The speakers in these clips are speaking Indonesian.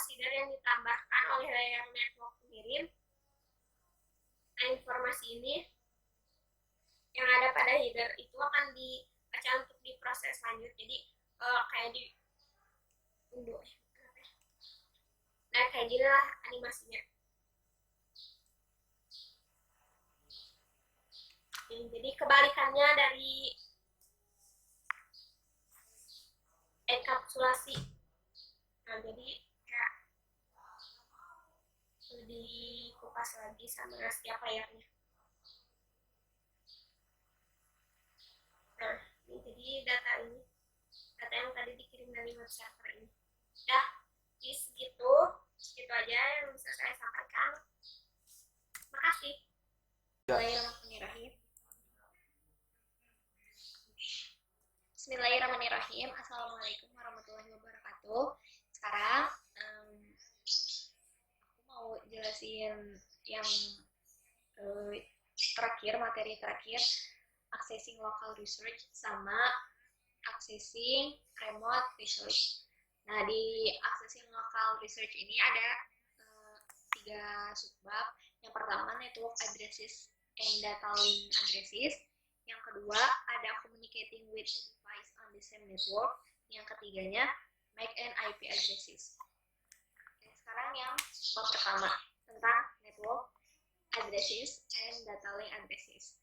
consider yang ditambahkan oleh layer network pengirim. Nah, informasi ini yang ada pada header itu akan dibaca untuk diproses lanjut. Jadi kayak di unduh. Nah, kayak gini lah animasinya. Jadi kebalikannya dari enkapsulasi. Nah, jadi kayak dikupas lagi sama setiap layarnya. Nah, ini jadi data yang tadi dikirim dari web server ini. Ya, di segitu aja yang bisa saya sampaikan. Makasih. Bismillahirrahmanirrahim. Bismillahirrahmanirrahim. Assalamualaikum warahmatullahi wabarakatuh. Sekarang aku mau jelasin yang materi terakhir, accessing local research sama accessing remote research. Nah, di accessing local research ini ada 3 subbab. Yang pertama, network addresses and data link addresses. Yang kedua, ada communicating with a device on the same network. Yang ketiganya, MAC and IP addresses. Oke, sekarang yang bab pertama tentang network addresses and data link addresses.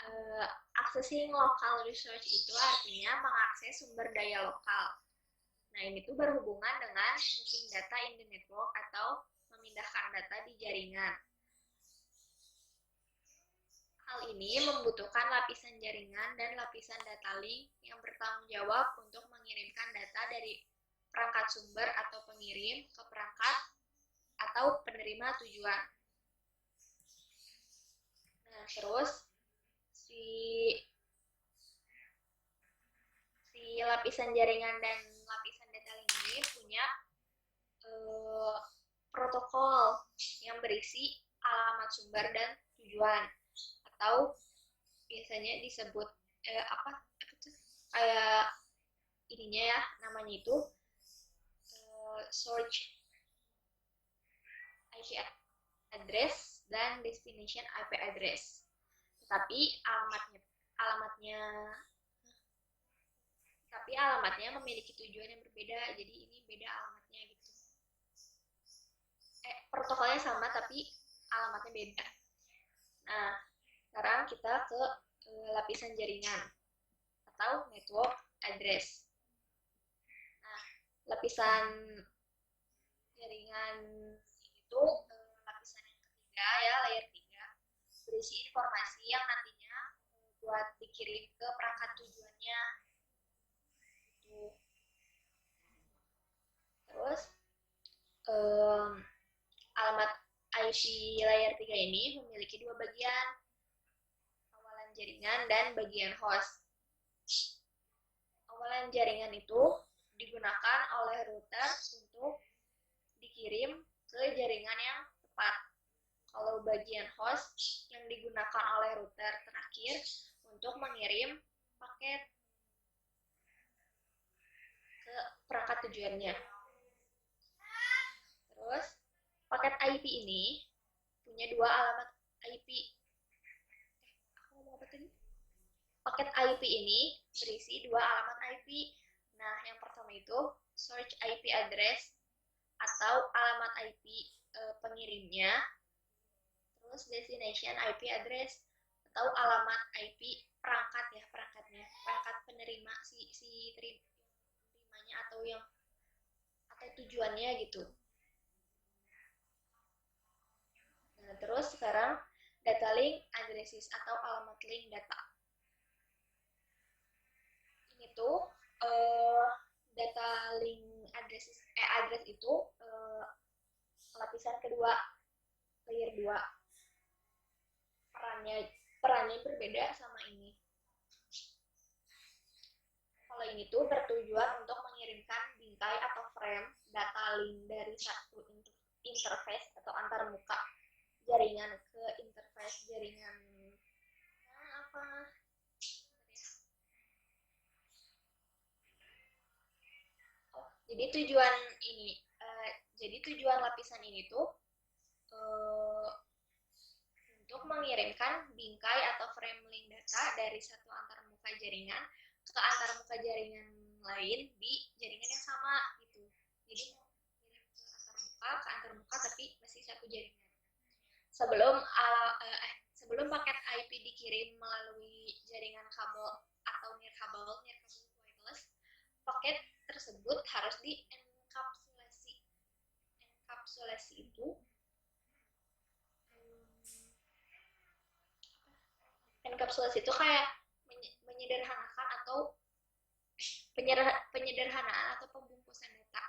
Nah, accessing local research itu artinya mengakses sumber daya lokal. Nah, ini tuh berhubungan dengan moving data in the network atau memindahkan data di jaringan. Hal ini membutuhkan lapisan jaringan dan lapisan data link yang bertanggung jawab untuk mengirimkan data dari perangkat sumber atau pengirim ke perangkat atau penerima tujuan. Nah, terus si lapisan jaringan dan lapisan data link ini punya protokol yang berisi alamat sumber dan tujuan, atau biasanya disebut kayak ininya ya, namanya itu source IP address dan destination IP address. Tetapi alamatnya memiliki tujuan yang berbeda, jadi ini beda alamatnya gitu. Protokolnya sama tapi alamatnya beda. Nah, sekarang kita ke lapisan jaringan atau network address. Nah, lapisan jaringan itu lapisan yang ketiga ya, layer 3, berisi informasi yang nantinya buat dikirim ke perangkat tujuannya. Terus alamat IP layer 3 ini memiliki 2 bagian, awalan jaringan dan bagian host. Awalan jaringan itu digunakan oleh router untuk dikirim ke jaringan yang tepat. Kalau bagian host yang digunakan oleh router terakhir untuk mengirim paket ke perangkat tujuannya. Terus paket IP ini punya 2 alamat IP. Paket IP ini berisi 2 alamat IP. Nah, yang pertama itu source IP address atau alamat IP pengirimnya. Terus destination IP address atau alamat IP perangkat ya, perangkat penerima si terimanya atau tujuannya gitu. Nah, terus sekarang data link addresses atau alamat link data. Ini tuh data link address itu lapisan kedua, layer 2. Perannya berbeda sama ini. Kalau ini tuh bertujuan untuk mengirimkan bingkai atau frame data link dari satu interface atau antarmuka jaringan ke interface jaringan Jadi tujuan ini, jadi tujuan lapisan ini tuh untuk mengirimkan bingkai atau frame link data dari satu antarmuka jaringan ke antarmuka jaringan lain di jaringan yang sama gitu. Jadi mengirim ke antarmuka tapi masih satu jaringan. Sebelum paket IP dikirim melalui jaringan kabel atau nirkabel wireless, paket tersebut harus dienkapsulasi. Enkapsulasi itu kayak menyederhanakan atau penyederhanaan atau pembungkusan data.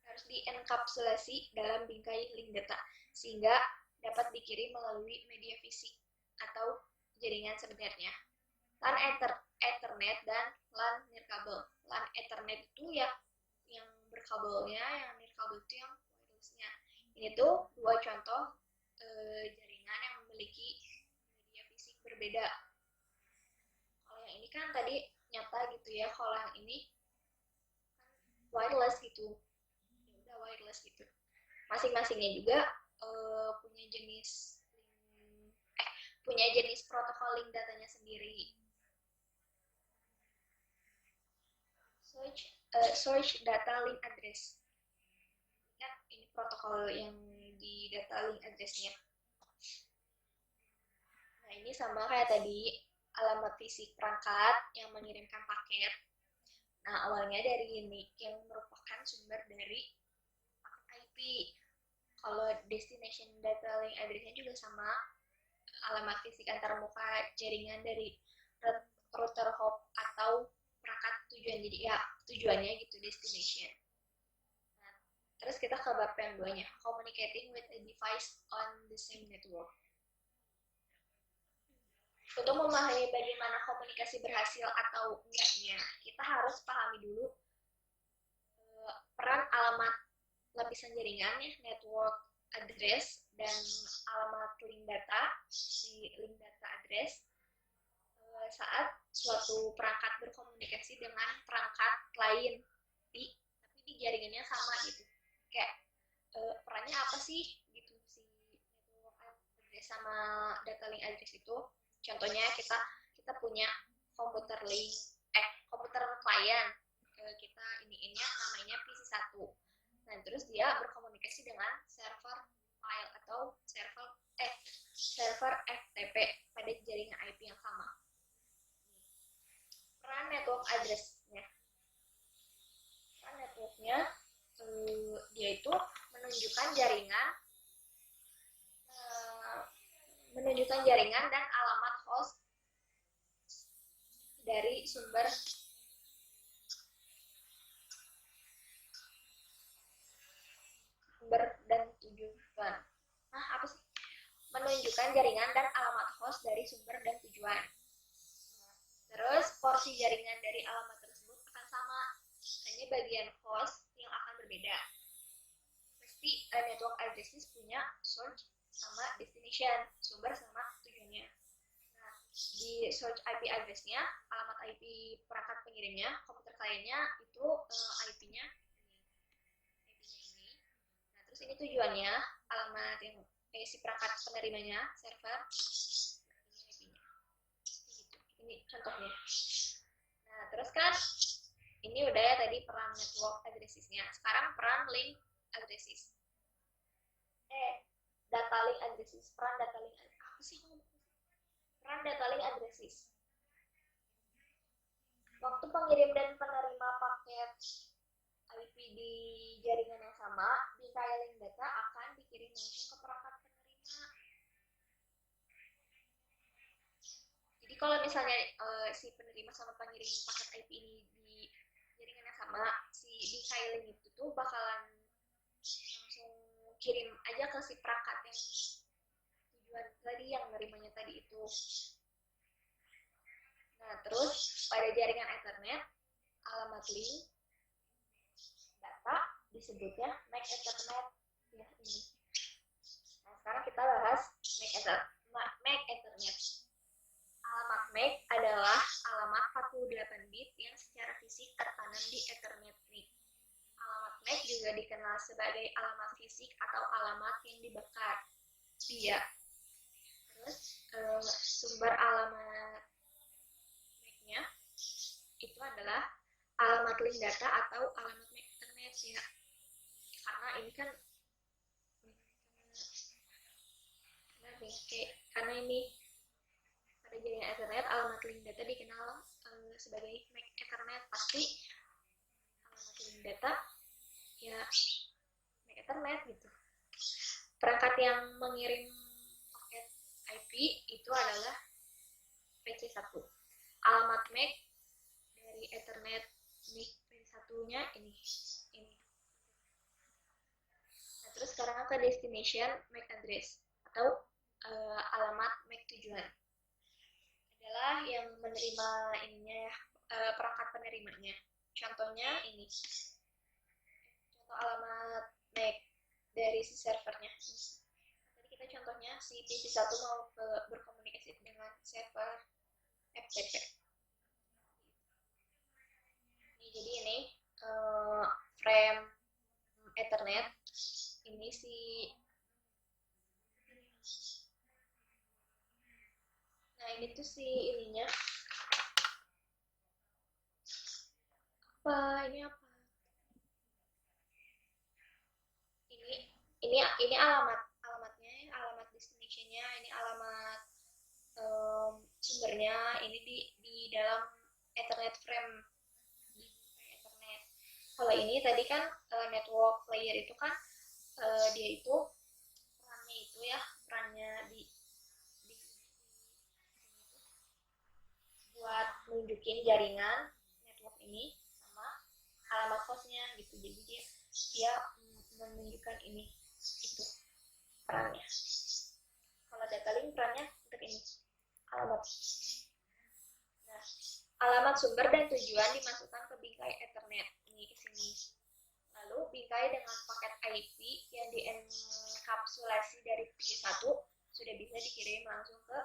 Harus dienkapsulasi dalam bingkai link data sehingga dapat dikirim melalui media fisik atau jaringan sebenarnya. LAN Ethernet dan LAN nirkabel. LAN Ethernet itu yang berkabelnya, yang nirkabel itu yang wirelessnya. Ini tuh dua contoh jaringan yang memiliki media fisik berbeda. Kalau yang ini kan tadi nyata gitu ya, kalau yang ini wireless gitu. Ya udah wireless gitu. Masing-masingnya juga punya jenis protokol link datanya sendiri. Search data link address. Kan ini protokol yang di data link address-nya. Nah, ini sama kayak tadi, alamat fisik perangkat yang mengirimkan paket. Nah, awalnya dari NIC yang merupakan sumber dari IP. Kalau destination data link address-nya juga sama, alamat fisik antarmuka jaringan dari router hop atau perangkat tujuan. Jadi ya tujuannya gitu, destination. Nah, terus kita ke bab yang 2-nya, communicating with a device on the same network. Untuk memahami bagaimana komunikasi berhasil atau enggaknya, kita harus pahami dulu peran alamat lapisan jaringan, network address, dan alamat link data, si link data address, saat suatu perangkat berkomunikasi dengan perangkat lain, tapi di jaringannya sama gitu. Kayak perannya apa sih gitu si network address sama data link address itu. Contohnya kita punya komputer klien, kita iniinnya namanya PC1. Nah, terus dia berkomunikasi dengan server file atau server FTP pada jaringan IP yang sama. Peran network address-nya. Peran networknya dia itu menunjukkan jaringan dan alamat host dari sumber dan tujuan. Nah, apa sih? Menunjukkan jaringan dan alamat host dari sumber dan tujuan. Terus porsi jaringan dari alamat tersebut akan sama, hanya bagian host yang akan berbeda. Pasti network address punya source sama destination, sumber sama tujuannya. Nah, di source IP address-nya, alamat IP perangkat pengirimnya, komputer kliennya itu IP-nya ini. Nah, terus ini tujuannya, alamat yang si perangkat penerimanya, server, ini IP-nya. Gitu. Ini contohnya. Nah, terus kan ini udah ya tadi peran network addresses-nya. Sekarang peran link addresses. Data link addresses. Peran data link addresses. Apa sih? Peran data link addresses. Waktu pengirim dan penerima paket IP di jaringan yang sama, bingkai link data akan dikirim langsung ke perangkat penerima. Jadi kalau misalnya si penerima sama pengirim paket IP ini di jaringan yang sama, si bingkai link itu tuh bakalan langsung kirim aja ke si perangkat yang tujuan tadi, yang nerimanya tadi itu. Nah, terus pada jaringan Ethernet, alamat link data disebutnya MAC Ethernet. Ya, ini. Nah, sekarang kita bahas MAC Ethernet. Alamat MAC adalah alamat 48 bit yang secara fisik tertanam di Ethernet sebagai alamat fisik atau alamat yang dibakar dia. Terus sumber alamat MAC-nya itu adalah alamat link data atau alamat MAC internet ya. Karena ini kan karena ini pada jaringan Ethernet alamat link data dikenal sebagai MAC Ethernet, pasti alamat link data ya MAC Ethernet gitu. Perangkat yang mengirim paket IP itu adalah PC1. Alamat MAC dari Ethernet MIC PC1-nya ini. Nah, terus sekarang ke destination MAC address atau alamat MAC tujuan. Adalah yang menerima ininya ya, perangkat penerimanya. Contohnya ini. Contoh alamat MAC dari si servernya. Tadi kita contohnya si PC1 mau berkomunikasi dengan server FTP. Jadi ini frame Ethernet, ini si ini tuh si ininya ini alamatnya, alamat destinationnya, ini alamat sumbernya, ini di dalam Ethernet frame di Ethernet. Kalau ini tadi kan network layer itu kan dia itu perannya buat nunjukin jaringan network ini sama alamat hostnya gitu. Jadi dia menunjukkan ini itu perannya. Kalau data link perannya untuk ini alamat. Nah, alamat sumber dan tujuan dimasukkan ke bingkai Ethernet ini ke sini. Lalu bingkai dengan paket IP yang dienkapsulasi dari PC1 sudah bisa dikirim langsung ke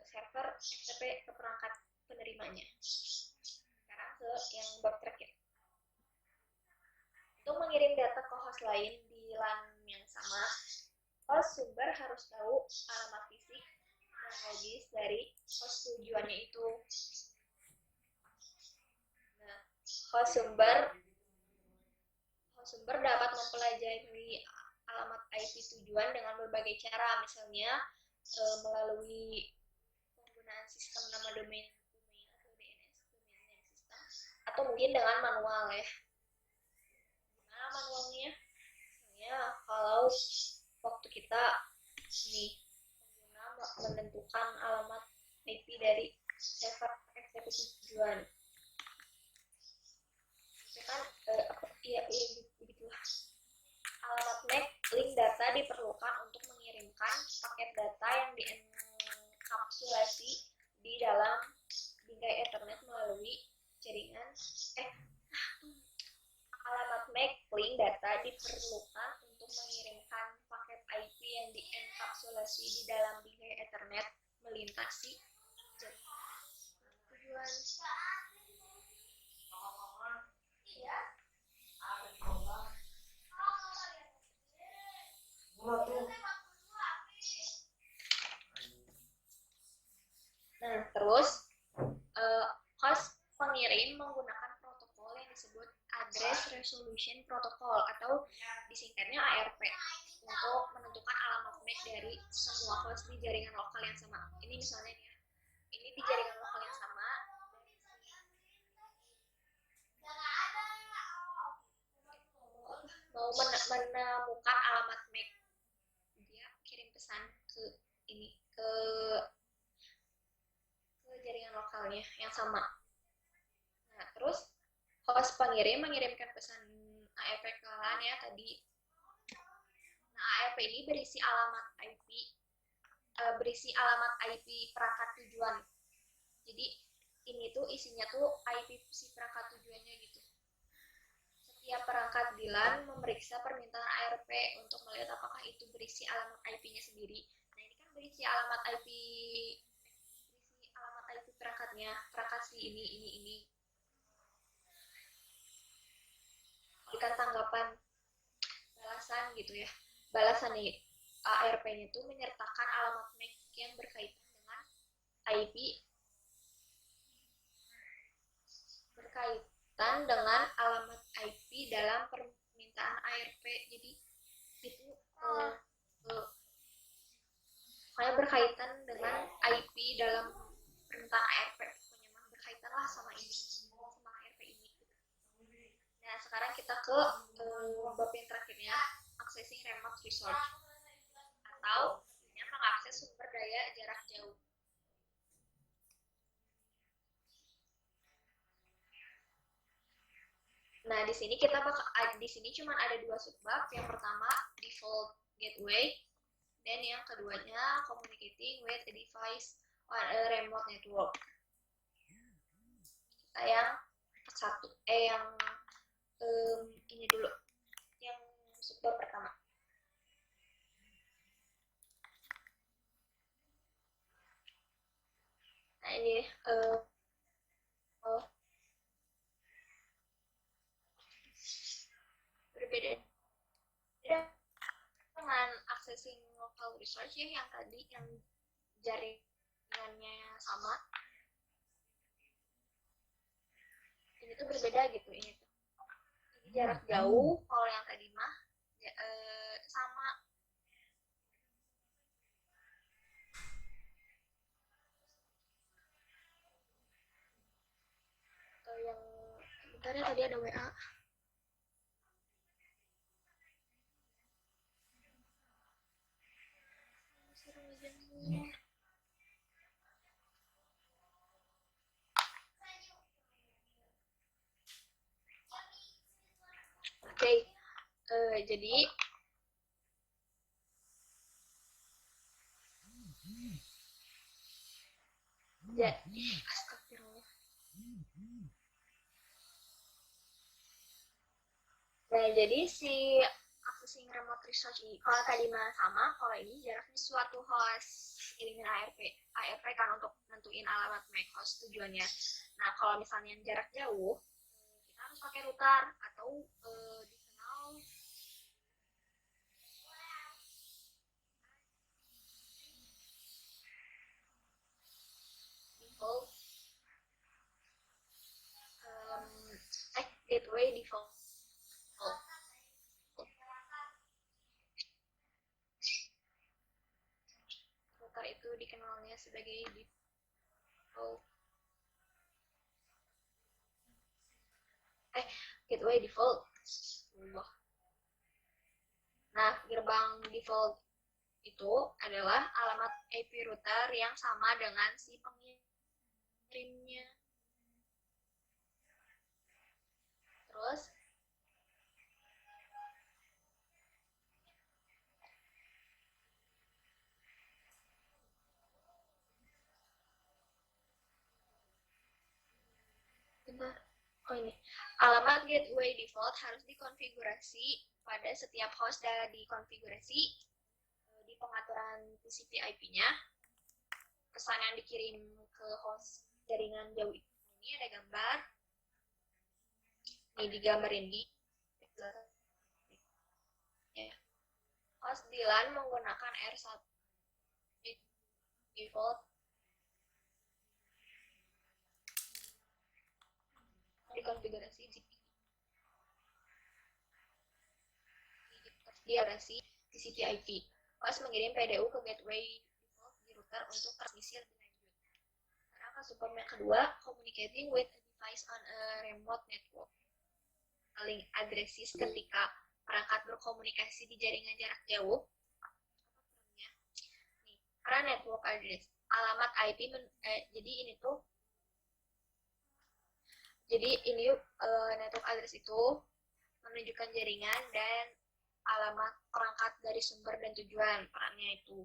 server FTP ke perangkat penerimanya. Sekarang ke yang bab terakhir. Untuk mengirim data ke host lain di LAN yang sama, host sumber harus tahu alamat fisik dan logis dari host tujuannya itu. Nah, host sumber dapat mempelajari alamat IP tujuan dengan berbagai cara, misalnya melalui penggunaan sistem nama domain atau DNS, domain name system, atau mungkin dengan manual ya. Gimana manualnya? Misalnya kalau waktu kita pengguna menentukan alamat IP dari server FTP tujuan, itu kan begitulah. Alamat MAC link data diperlukan untuk mengirimkan paket data yang dienkapsulasi di dalam bingkai Ethernet melalui jaringan. Alamat MAC link data diperlukan untuk mengirimkan paket IP yang dienkapsulasi di dalam bingkai Ethernet melintasi jaringan tujuan. Nah, terus host pengirim menggunakan protokol yang disebut Address Resolution Protocol atau disingkatnya ARP untuk menentukan alamat MAC dari semua host di jaringan lokal yang sama. Ini misalnya ya, ini di jaringan lokal yang sama mau menemukan alamat MAC, dia kirim pesan ke ini ke jaringan lokalnya yang sama. Nah, terus host pengirim mengirimkan pesan ARP ke LAN ya tadi. Nah, ARP ini berisi alamat IP perangkat tujuan. Jadi ini tuh isinya tuh IP si perangkat tujuannya gitu. Setiap perangkat di LAN memeriksa permintaan ARP untuk melihat apakah itu berisi alamat IP-nya sendiri. Nah, ini kan berisi alamat IP perangkatnya, perangkat si ini. Berikan tanggapan balasan gitu ya. Balasan nih ARP-nya itu menyertakan alamat MAC yang berkaitan dengan IP alamat IP dalam permintaan ARP. Jadi itu kayak berkaitan dengan IP dalam permintaan ARP. Pokoknya mah berkaitan lah sama ini, sama ARP ini. Nah, sekarang kita ke bab yang terakhirnya, accessing remote resource atau mengakses sumber daya jarak jauh. Nah, di sini cuma ada dua subbab. Yang pertama default gateway dan yang keduanya communicating with a device on a remote network. Kita yang ini dulu, yang subbab pertama. Nah, ini berbeda dengan accessing local resource yang tadi yang jaringannya sama. Ini tuh berbeda gitu, ini jarak jauh. Kalau yang tadi mah sama. Yang bentar ya, tadi ada WA. Oke, jadi astagfirullah. Nah, jadi si accessing remote resource ini, kalau tadi mah sama, kalau ini jaraknya suatu host kirimin ARP kan untuk nentuin alamat MAC host tujuannya. Nah, kalau misalnya yang jarak jauh, kita harus pakai router atau dikenal default gateway default. Router itu dikenalnya sebagai default gateway default. Nah, gerbang default itu adalah alamat IP router yang sama dengan si pengirimnya. Terus ini alamat gateway default harus dikonfigurasi pada setiap host dan dikonfigurasi di pengaturan TCP IP-nya. Pesan yang dikirim ke host jaringan jauh ini ada gambar. Ini digambarin di ya. Host di LAN menggunakan R1 default dikonfigurasi TCP IP. Host mengirim PDU ke gateway default di router untuk transmisi lebih lanjut. Karena subbab yang kedua, communicating with a device on a remote network. Paling agresif ketika perangkat berkomunikasi di jaringan jarak jauh. Nih, karena network address, alamat IP jadi ini network address itu menunjukkan jaringan dan alamat perangkat dari sumber dan tujuan perannya itu.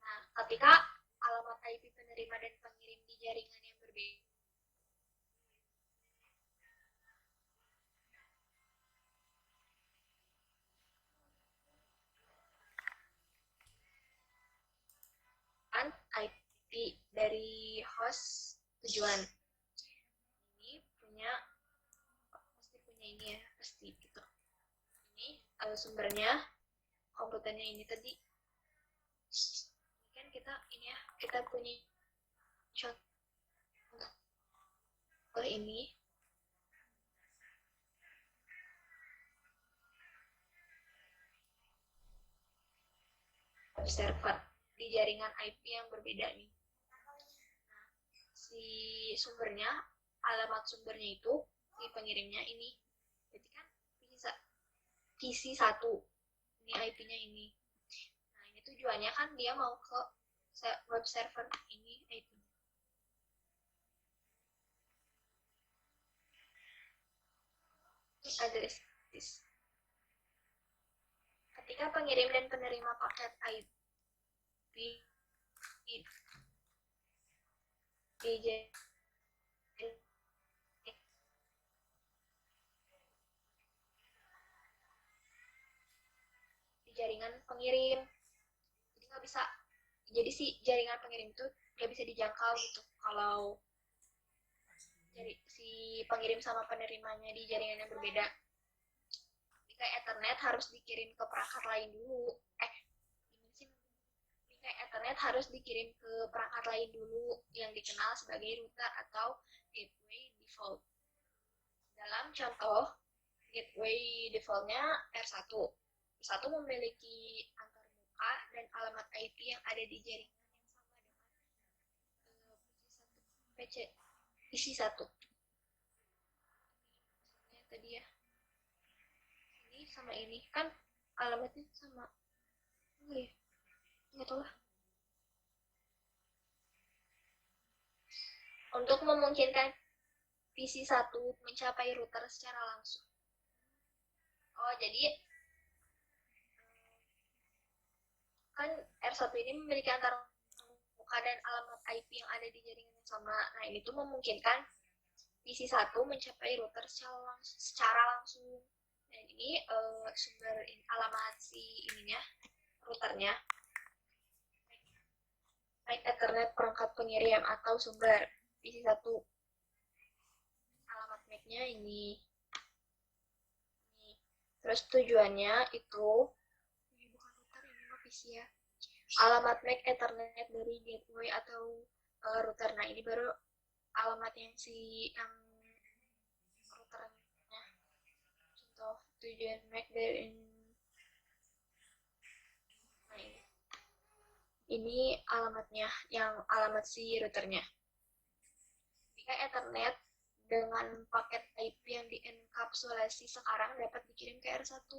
Nah, ketika alamat IP penerima dan pengirim di jaringan yang berbeda, IP dari host tujuan ini pasti punya ini ya, pasti gitu. sumbernya komputernya ini tadi kan kita punya contoh ini server di jaringan IP yang berbeda nih. Si sumbernya, alamat sumbernya itu si pengirimnya ini. Jadi kan PC1 ini IP-nya ini. Nah, ini tujuannya kan dia mau ke web server ini IP. Address this. Ketika pengirim dan penerima paket IP di jaringan pengirim, jadi nggak bisa, jadi si jaringan pengirim itu nggak bisa dijangkau gitu kalau jadi si pengirim sama penerimanya di jaringan yang berbeda. Jika Ethernet harus dikirim ke perangkat lain dulu. Jika Ethernet harus dikirim ke perangkat lain dulu yang dikenal sebagai router atau gateway default. Dalam contoh, gateway defaultnya R1. R1 memiliki antarmuka dan alamat IP yang ada di jaringan yang sama dengan PC1. Ini tadi ya. Ini sama ini kan alamatnya sama. Oh ya, nggak tahu lah. Untuk memungkinkan PC1 mencapai router secara langsung. Oh, jadi kan R1 ini memiliki antarmuka dan alamat IP yang ada di jaringan yang sama. Nah, ini tuh memungkinkan PC1 mencapai router secara langsung. Dan ini sumber alamat si ininya, routernya. Baik Ethernet perangkat pengirim atau sumber PC1. Alamat MAC-nya ini. Terus tujuannya itu bukan router, ini mah PC ya. Alamat MAC Ethernet dari gateway atau router. Nah, ini baru alamat yang routernya. Contoh tujuan MAC dari ini alamatnya, yang alamat si routernya. Jika Ethernet dengan paket IP yang dienkapsulasi sekarang dapat dikirim ke R1.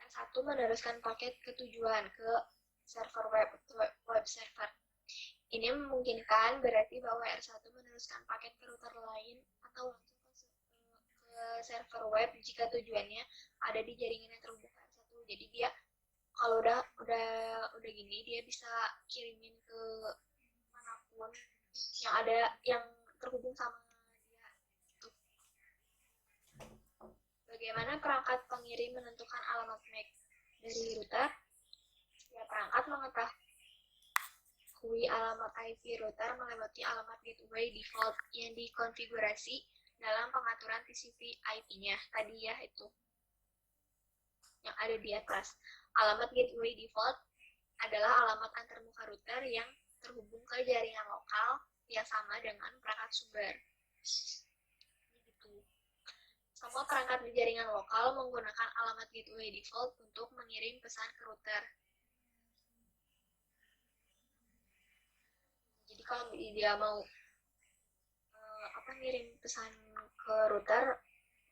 R1 meneruskan paket ke tujuan, ke server web server. Ini memungkinkan berarti bahwa R1 meneruskan paket ke router lain atau langsung ke server web jika tujuannya ada di jaringan yang terhubung ke R1. Jadi dia kalau udah gini, dia bisa kirimin ke manapun yang ada yang terhubung sama dia. Bagaimana perangkat pengirim menentukan alamat MAC dari router? Setiap perangkat mengetahui alamat IP router melewati alamat gateway default yang dikonfigurasi dalam pengaturan TCP IP-nya. Tadi ya itu yang ada di atas. Alamat gateway default adalah alamat antarmuka router yang terhubung ke jaringan lokal yang sama dengan perangkat sumber. Gitu. Semua perangkat di jaringan lokal menggunakan alamat gateway default untuk mengirim pesan ke router. Jadi kalau dia mau ngirim pesan ke router,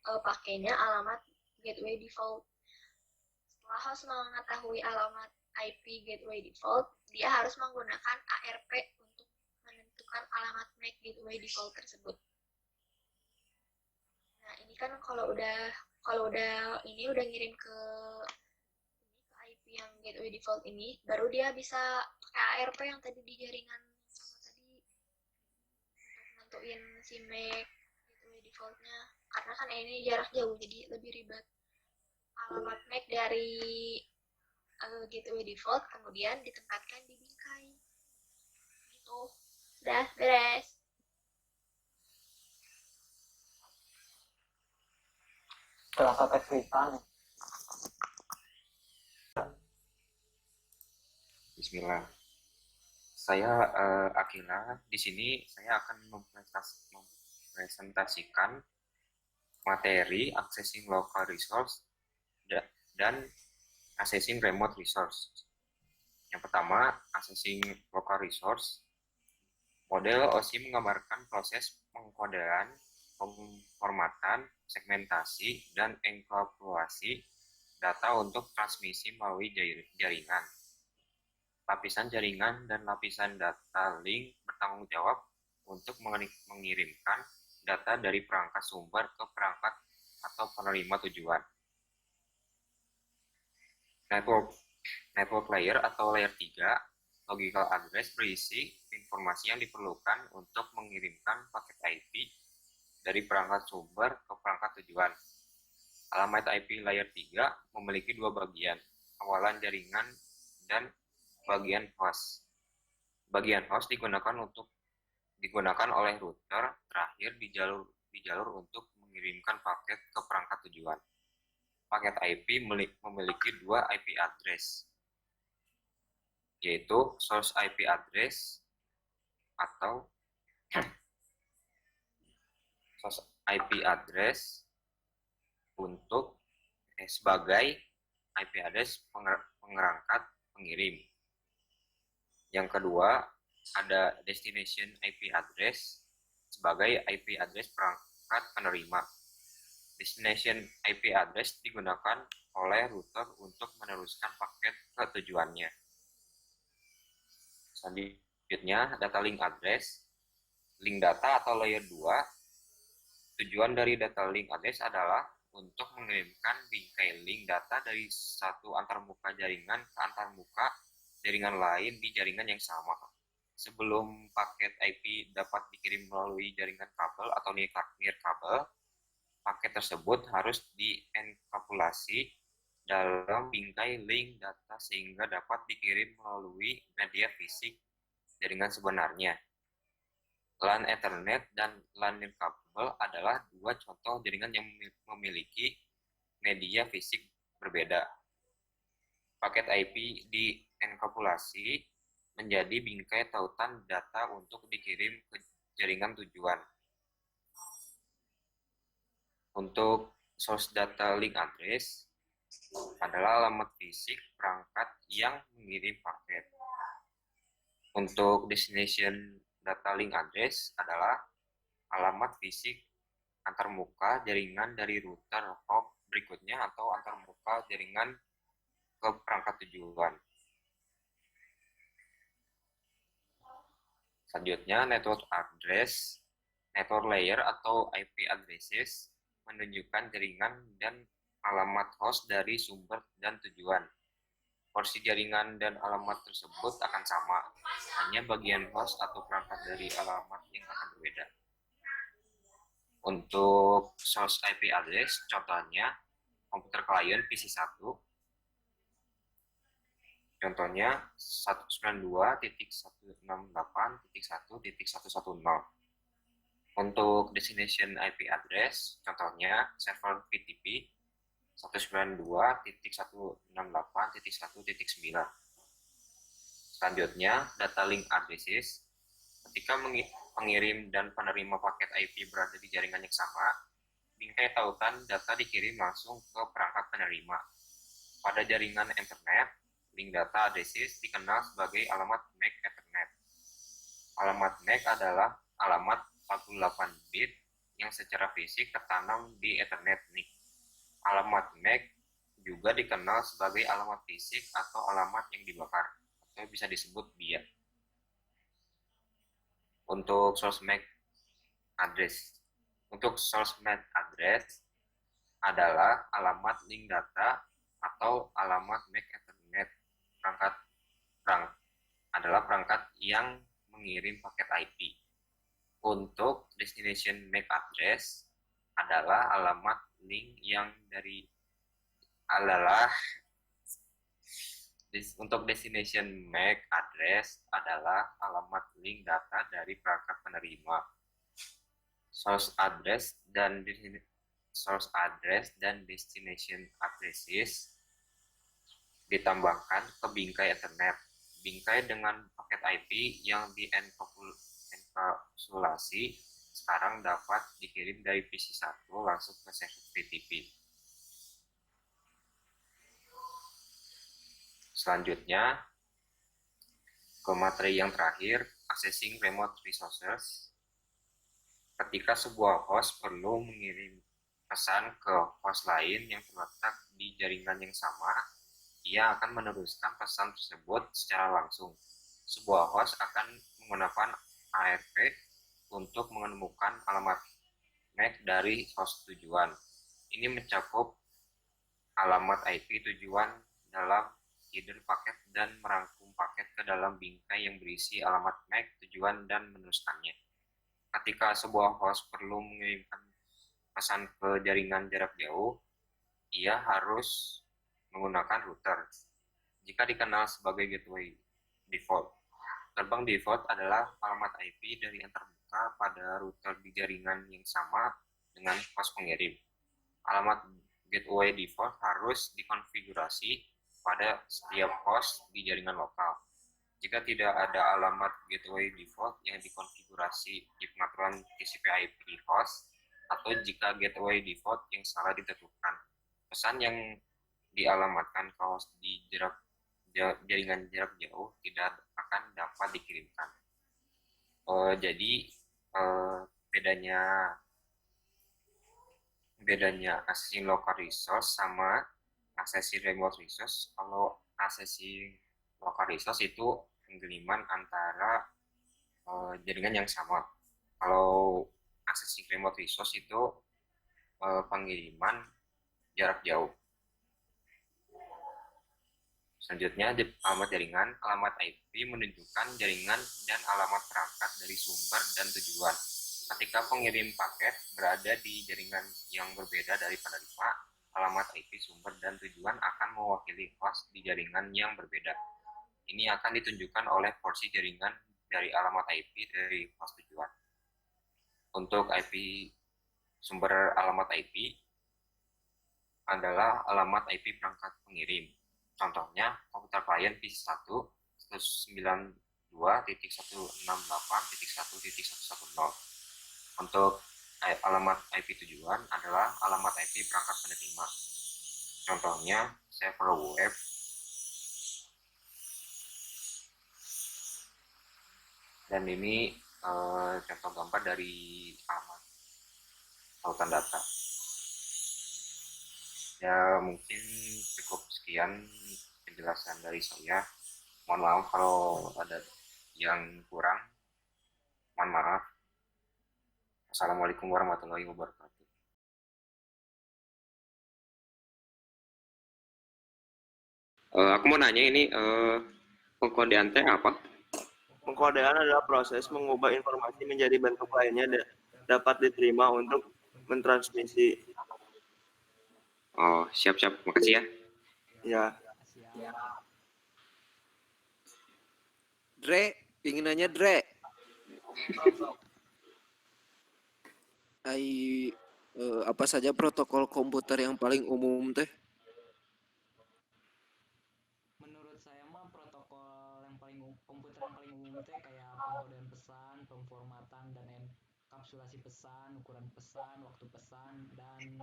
pakainya alamat gateway default. Setelah host mengetahui alamat IP gateway default, dia harus menggunakan ARP untuk menentukan alamat MAC gateway default tersebut. Nah, ini kan kalau udah ngirim ke IP yang gateway default ini, baru dia bisa pakai ARP yang tadi di jaringan sama tadi untuk nentuin si MAC gateway defaultnya. Karena kan ini jarak jauh, jadi lebih ribet. Alamat MAC dari gateway default kemudian ditempatkan di bingkai. Gitu. Udah beres. Setelah sampai cerita nih, Bismillah. Saya Akila. Di sini saya akan mempresentasikan materi accessing local resource dan accessing remote resource. Yang pertama, accessing local resource. Model OSI menggambarkan proses pengkodean, pemformatan, segmentasi, dan enkripsi data untuk transmisi melalui jaringan. Lapisan jaringan dan lapisan data link bertanggung jawab untuk mengirimkan data dari perangkat sumber ke perangkat atau penerima tujuan. Network layer atau layer 3, logical address berisi informasi yang diperlukan untuk mengirimkan paket IP dari perangkat sumber ke perangkat tujuan. Alamat IP layer 3 memiliki dua bagian, awalan jaringan dan bagian host. Bagian host digunakan oleh router terakhir di jalur untuk mengirimkan paket ke perangkat tujuan. Paket IP memiliki dua IP address, yaitu source IP address atau source IP address untuk sebagai IP address pengerangkat pengirim. Yang kedua, ada destination IP address sebagai IP address perangkat penerima. Destination IP address digunakan oleh router untuk meneruskan paket ke tujuannya. Selanjutnya, data link address. Link data atau layer 2. Tujuan dari data link address adalah untuk mengirimkan bingkai link data dari satu antarmuka jaringan ke antarmuka jaringan lain di jaringan yang sama. Sebelum paket IP dapat dikirim melalui jaringan kabel atau near kabel, paket tersebut harus dienkripsi dalam bingkai link data sehingga dapat dikirim melalui media fisik jaringan sebenarnya. LAN Ethernet dan LAN nirkabel adalah dua contoh jaringan yang memiliki media fisik berbeda. Paket IP dienkripsi menjadi bingkai tautan data untuk dikirim ke jaringan tujuan. Untuk source data link address adalah alamat fisik perangkat yang mengirim paket. Untuk destination data link address adalah alamat fisik antarmuka jaringan dari router hop berikutnya atau antarmuka jaringan ke perangkat tujuan. Selanjutnya, network address, network layer atau IP addresses menunjukkan jaringan dan alamat host dari sumber dan tujuan. Porsi jaringan dan alamat tersebut akan sama, hanya bagian host atau perangkat dari alamat yang akan berbeda. Untuk source IP address, contohnya komputer klien PC1, contohnya 192.168.1.110. Untuk destination IP address, contohnya server VTP 192.168.1.9. Selanjutnya, data link addresses. Ketika pengirim dan penerima paket IP berada di jaringan yang sama, bingkai tautan data dikirim langsung ke perangkat penerima. Pada jaringan Ethernet, link data addresses dikenal sebagai alamat MAC Ethernet. Alamat MAC adalah alamat 48 bit yang secara fisik tertanam di Ethernet NIC. Alamat MAC juga dikenal sebagai alamat fisik atau alamat yang dibakar, atau bisa disebut BIA. Untuk source MAC address. Untuk source MAC address adalah alamat link data atau alamat MAC Ethernet perangkat yang mengirim paket IP. Untuk destination MAC address adalah alamat link yang untuk destination MAC address adalah alamat link data dari perangkat penerima. Source address dan destination addresses ditambahkan ke bingkai Ethernet bingkai dengan paket IP yang dienkapsulasi sekarang dapat dikirim dari PC1 langsung ke server VTP. Selanjutnya, ke materi yang terakhir, accessing remote resources. Ketika sebuah host perlu mengirim pesan ke host lain yang terletak di jaringan yang sama, ia akan meneruskan pesan tersebut secara langsung. Sebuah host akan menggunakan ARP untuk menemukan alamat MAC dari host tujuan. Ini mencakup alamat IP tujuan dalam header paket dan merangkum paket ke dalam bingkai yang berisi alamat MAC tujuan dan meneruskannya. Ketika sebuah host perlu mengirimkan pesan ke jaringan jarak jauh, ia harus menggunakan router. Jika dikenal sebagai gateway default, gerbang default adalah alamat IP dari yang terbuka pada router di jaringan yang sama dengan host pengirim. Alamat gateway default harus dikonfigurasi pada setiap host di jaringan lokal. Jika tidak ada alamat gateway default yang dikonfigurasi di pengaturan TCP/IP host, atau jika gateway default yang salah ditentukan, pesan yang dialamatkan ke host di jaringan jarak jauh tidak akan dapat dikirimkan. Jadi bedanya accessing local resource sama accessing remote resource. Kalau accessing local resource itu penggeliman antara jaringan yang sama. Kalau accessing remote resource itu pengiriman jarak jauh. Selanjutnya, alamat jaringan. Alamat IP menunjukkan jaringan dan alamat perangkat dari sumber dan tujuan. Ketika pengirim paket berada di jaringan yang berbeda dari penerima, alamat IP sumber dan tujuan akan mewakili host di jaringan yang berbeda. Ini akan ditunjukkan oleh porsi jaringan dari alamat IP dari host tujuan. Untuk IP sumber alamat IP adalah alamat IP perangkat pengirim. Contohnya, komputer klien PC1 192.168.1.110. Untuk alamat IP tujuan adalah alamat IP perangkat penerima. Contohnya, server web dan ini contoh gambar dari alamat tautan data. Ya, mungkin cukup sekian penjelasan dari saya. Mohon maaf kalau ada yang kurang. Mohon maaf. Assalamualaikum warahmatullahi wabarakatuh. Aku mau nanya ini, pengkodean teh apa? Pengkodean adalah proses mengubah informasi menjadi bentuk lainnya dapat diterima untuk mentransmisi. Oh, siap-siap. Makasih ya. Ya. Dre, ingin nanya Dre. Apa saja protokol komputer yang paling umum teh? Menurut saya mah protokol yang paling komputer yang paling umum teh kayak pengkodean pesan, pemformatan dan enkapsulasi pesan, ukuran pesan, waktu pesan dan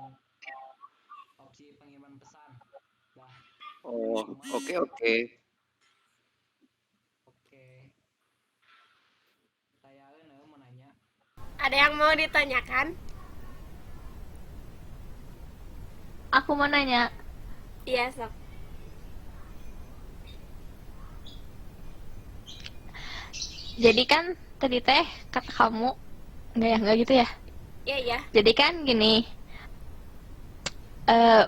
opsi pengiriman pesan. Dah. Oh, oke. Oke. Saya mau nanya. Ada yang mau ditanyakan? Aku mau nanya. Iya, sok. Jadi kan tadi teh kata kamu enggak gitu ya? Iya. Jadi kan gini,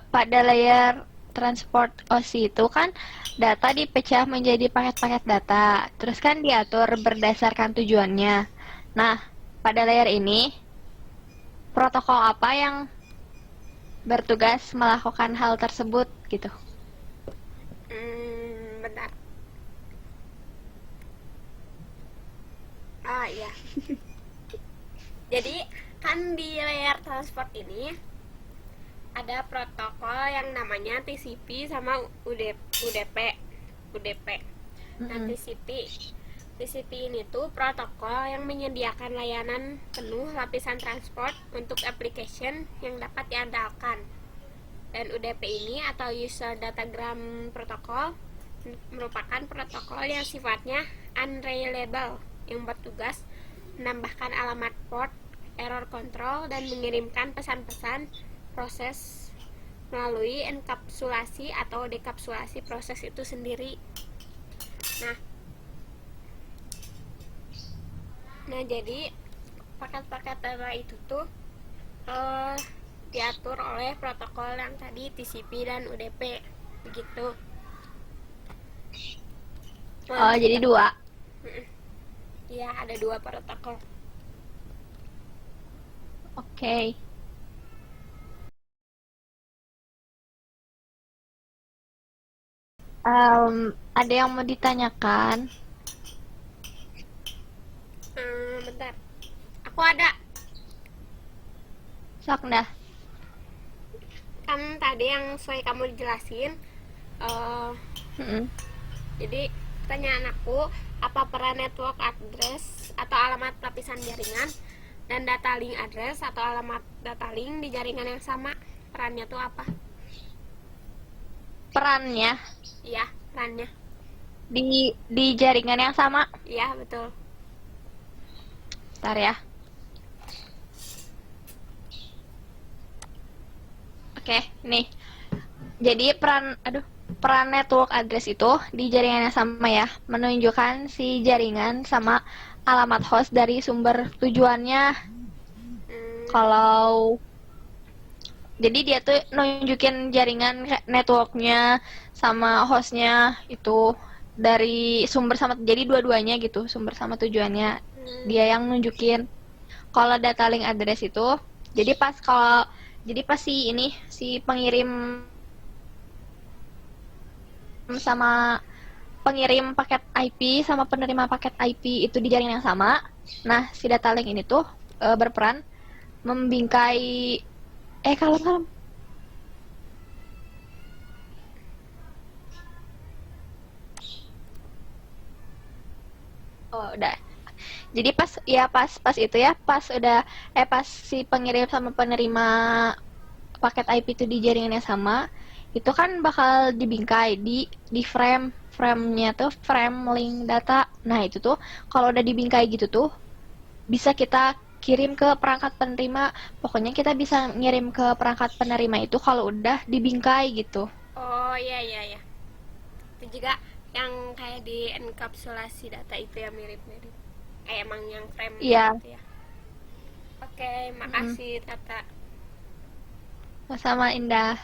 pada layer transport OSI itu kan data dipecah menjadi paket-paket data, terus kan diatur berdasarkan tujuannya. Nah, pada layer ini protokol apa yang bertugas melakukan hal tersebut gitu? Bentar. Iya. Jadi kan di layer transport ini ada protokol yang namanya TCP sama UDP. Nah, TCP ini tuh protokol yang menyediakan layanan penuh lapisan transport untuk application yang dapat diandalkan. Dan UDP ini atau User Datagram Protocol merupakan protokol yang sifatnya unreliable yang bertugas menambahkan alamat port, error control, dan mengirimkan pesan-pesan proses melalui enkapsulasi atau dekapsulasi proses itu sendiri. Nah, jadi paket-paket data itu tuh diatur oleh protokol yang tadi TCP dan UDP begitu. Oh, jadi 2. Iya, ada 2 protokol. Oke. Ada yang mau ditanyakan? Bentar, aku ada. Sok dah. Kan tadi yang sesuai kamu jelasin, jadi pertanyaan aku, apa peran network address atau alamat lapisan jaringan dan data link address atau alamat data link di jaringan yang sama? Perannya tuh apa? Perannya Iya, perannya. di jaringan yang sama. Iya, betul. Bentar ya. Oke, nih. Jadi peran network address itu di jaringan yang sama ya, menunjukkan si jaringan sama alamat host dari sumber tujuannya. Kalau jadi dia tuh nunjukin jaringan networknya sama hostnya itu dari sumber sama, jadi dua-duanya gitu, sumber sama tujuannya dia yang nunjukin. Kalau data link address itu jadi pas si pengirim sama pengirim paket IP sama penerima paket IP itu di jaringan yang sama. Nah, si data link ini tuh berperan membingkai kalem. Oh, udah. Jadi pas itu ya, pas si pengirim sama penerima paket IP itu di jaringan yang sama, itu kan bakal dibingkai di frame-nya tuh frame link data. Nah, itu tuh kalau udah dibingkai gitu tuh bisa kita kirim ke perangkat penerima. Pokoknya kita bisa ngirim ke perangkat penerima itu kalau udah dibingkai gitu. Oh, iya. Itu juga yang kayak di enkapsulasi data itu ya, mirip-mirip. Kayak emang yang frame Iya. gitu ya. Oke, makasih Tata. Sama Indah.